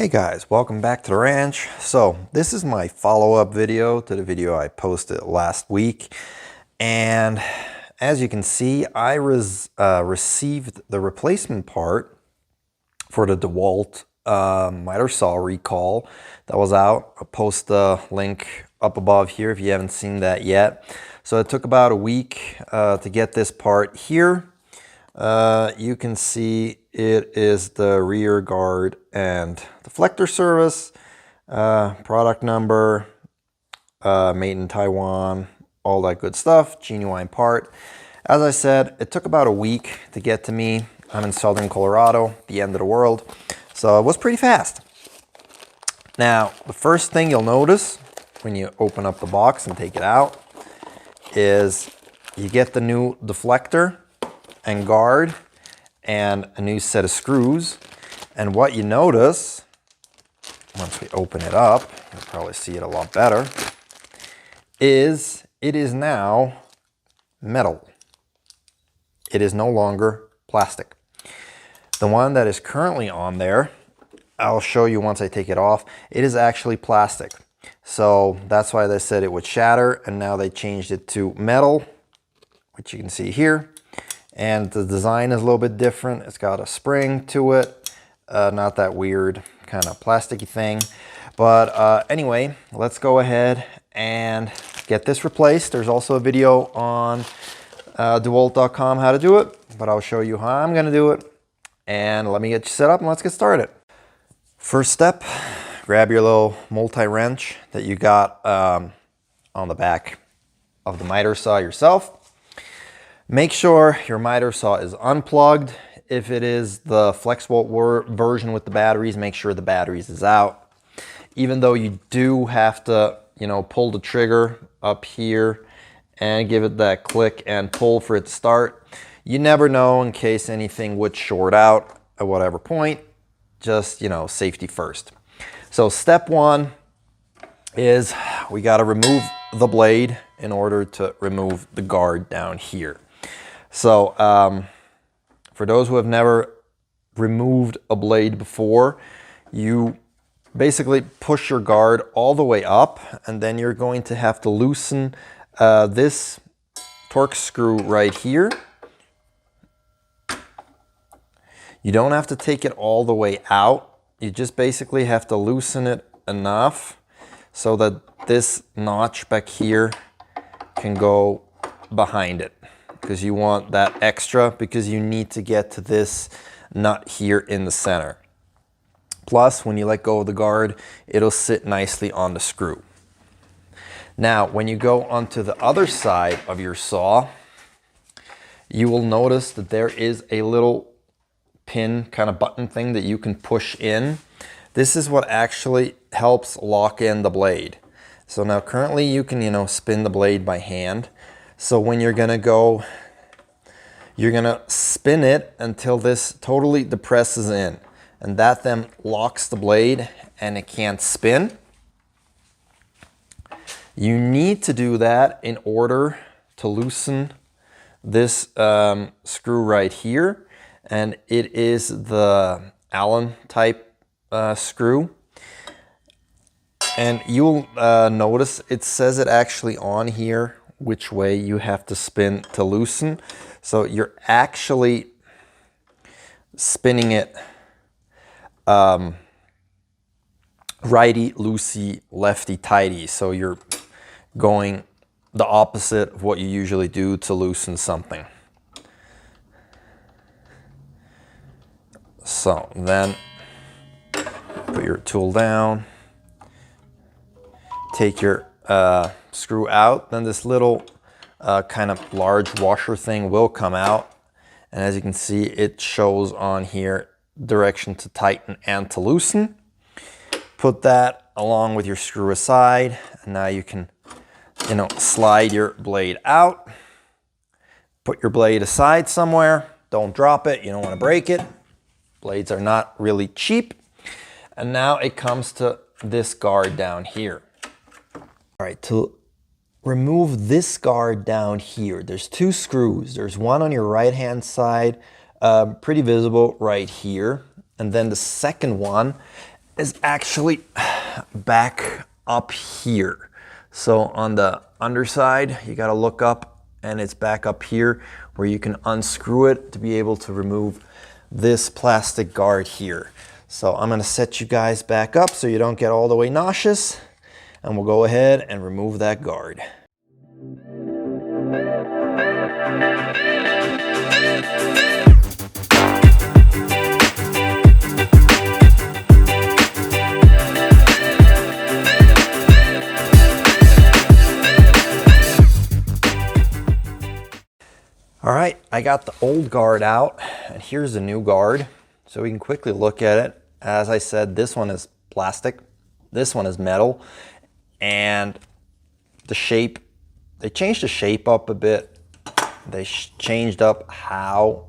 Hey guys, welcome back to the ranch. So this is my follow-up video to the video I posted last week. And as you can see, I received the replacement part for the DEWALT miter saw recall that was out. I'll post the link up above here if you haven't seen that yet. So it took about a week to get this part here. You can see it is the rear guard and deflector service, product number, made in Taiwan, all that good stuff, genuine part. As I said, it took about a week to get to me. I'm in southern Colorado, the end of the world, so it was pretty fast. Now, the first thing you'll notice when you open up the box and take it out is you get the new deflector and guard and a new set of screws. And what you notice once we open it up, you'll probably see it a lot better, is it is now metal. It is no longer plastic. The one that is currently on there, I'll show you once I take it off, it is actually plastic. So that's why they said it would shatter, and now they changed it to metal, which you can see here. And the design is a little bit different. It's got a spring to it, not that weird kind of plasticky thing. But anyway, let's go ahead and get this replaced. There's also a video on DEWALT.com how to do it, but I'll show you how I'm gonna do it. And let me get you set up and let's get started. First step, grab your little multi-wrench that you got on the back of the miter saw yourself. Make sure your miter saw is unplugged. If it is the flexible version with the batteries, make sure the batteries is out. Even though you do have to, pull the trigger up here and give it that click and pull for it to start. You never know in case anything would short out at whatever point. Just, safety first. So step one is we got to remove the blade in order to remove the guard down here. So for those who have never removed a blade before, you basically push your guard all the way up, and then you're going to have to loosen this Torx screw right here. You don't have to take it all the way out. You just basically have to loosen it enough so that this notch back here can go behind it, because you want that extra, because you need to get to this nut here in the center. Plus, when you let go of the guard, it'll sit nicely on the screw. Now, when you go onto the other side of your saw, you will notice that there is a little pin kind of button thing that you can push in. This is what actually helps lock in the blade. So now currently you can, spin the blade by hand. So when you're gonna go, you're gonna spin it until this totally depresses in, and that then locks the blade and it can't spin. You need to do that in order to loosen this screw right here, and it is the Allen type screw. And you'll notice it says it actually on here which way you have to spin to loosen. So you're actually spinning it righty loosey, lefty tighty. So you're going the opposite of what you usually do to loosen something. So then put your tool down, take your screw out, then this little kind of large washer thing will come out, and as you can see, it shows on here direction to tighten and to loosen. Put that along with your screw aside, and now you can slide your blade out. Put your blade aside somewhere, don't drop it, you don't want to break it. Blades are not really cheap. And now it comes to this guard down here. All right, to remove this guard down here, there's two screws. There's one on your right hand side, pretty visible right here, and then the second one is actually back up here. So on the underside, you gotta look up and it's back up here where you can unscrew it to be able to remove this plastic guard here. So I'm gonna set you guys back up so you don't get all the way nauseous, and we'll go ahead and remove that guard. All right, I got the old guard out, and here's the new guard. So we can quickly look at it. As I said, this one is plastic, this one is metal, and the shape, they changed the shape up a bit. They changed up how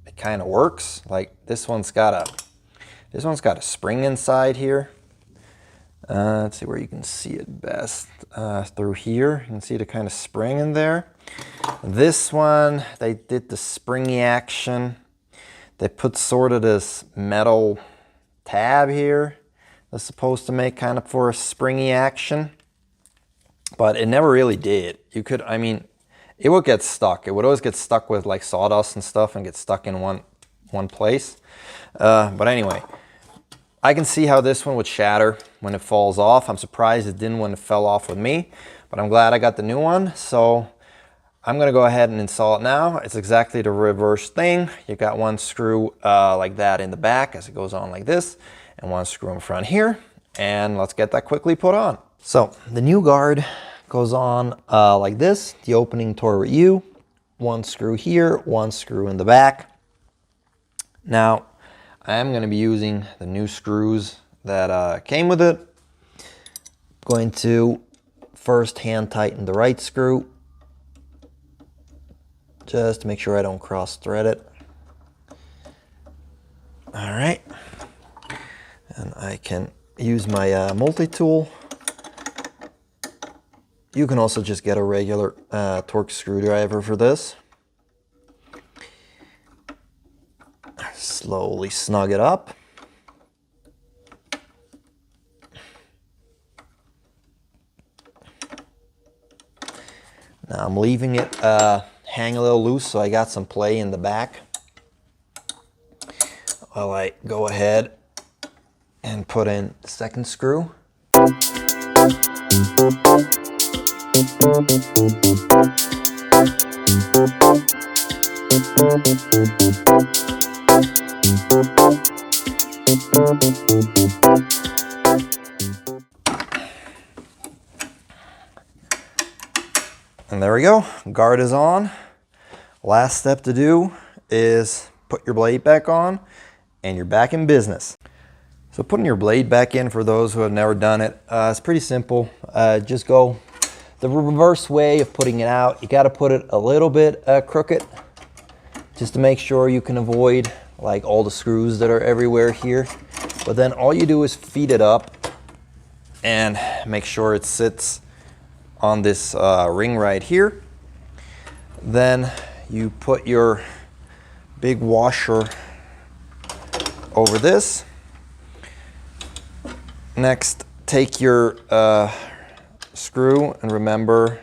it kind of works. Like this one's got a spring inside here. Let's see where you can see it best. Through here, you can see the kind of spring in there. This one, they did the springy action. They put sort of this metal tab here that's supposed to make kind of for a springy action, but it never really did. You could, I mean, it would get stuck. It would always get stuck with like sawdust and stuff and get stuck in one place. But anyway, I can see how this one would shatter when it falls off. I'm surprised it didn't when it fell off with me, but I'm glad I got the new one. So I'm gonna go ahead and install it now. It's exactly the reverse thing. You got one screw like that in the back as it goes on like this, and one screw in front here. And let's get that quickly put on. So the new guard goes on like this, the opening toward you. One screw here, one screw in the back. Now, I am going to be using the new screws that came with it. Going to first hand tighten the right screw, just to make sure I don't cross thread it. All right, and I can use my multi-tool. You can also just get a regular Torx screwdriver for this. Slowly snug it up. Now I'm leaving it hang a little loose so I got some play in the back while I go ahead and put in the second screw. And there we go, guard is on. Last step to do is put your blade back on and you're back in business. So putting your blade back in, for those who have never done it, it's pretty simple. Just go the reverse way of putting it out. You got to put it a little bit crooked just to make sure you can avoid like all the screws that are everywhere here. But then all you do is feed it up and make sure it sits on this ring right here. Then you put your big washer over this. Next, take your screw, and remember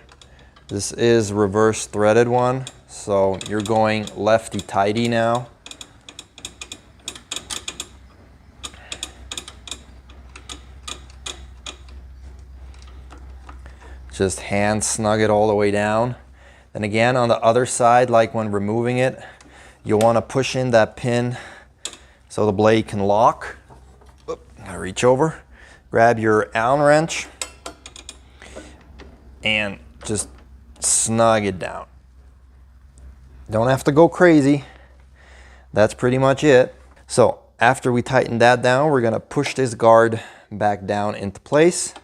this is reverse threaded one, so you're going lefty tighty now. Just hand snug it all the way down. Then again on the other side, like when removing it, you'll want to push in that pin so the blade can lock. Oop, gotta reach over. Grab your Allen wrench and just snug it down. Don't have to go crazy. That's pretty much it. So after we tighten that down, we're gonna push this guard back down into place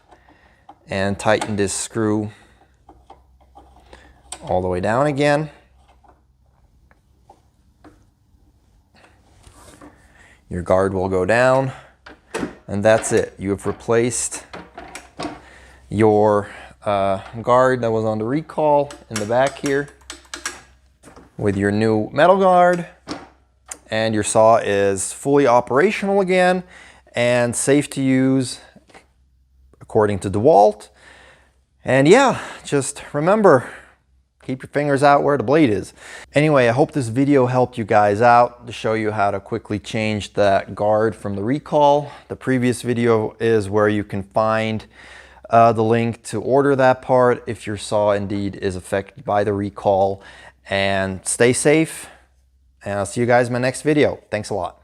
and tighten this screw all the way down again. Your guard will go down, and that's it. You have replaced your guard that was on the recall in the back here with your new metal guard, and your saw is fully operational again, and safe to use according to DEWALT. And yeah, just remember, keep your fingers out where the blade is. Anyway, I hope this video helped you guys out to show you how to quickly change that guard from the recall. The previous video is where you can find the link to order that part if your saw indeed is affected by the recall. And stay safe, and I'll see you guys in my next video. Thanks a lot.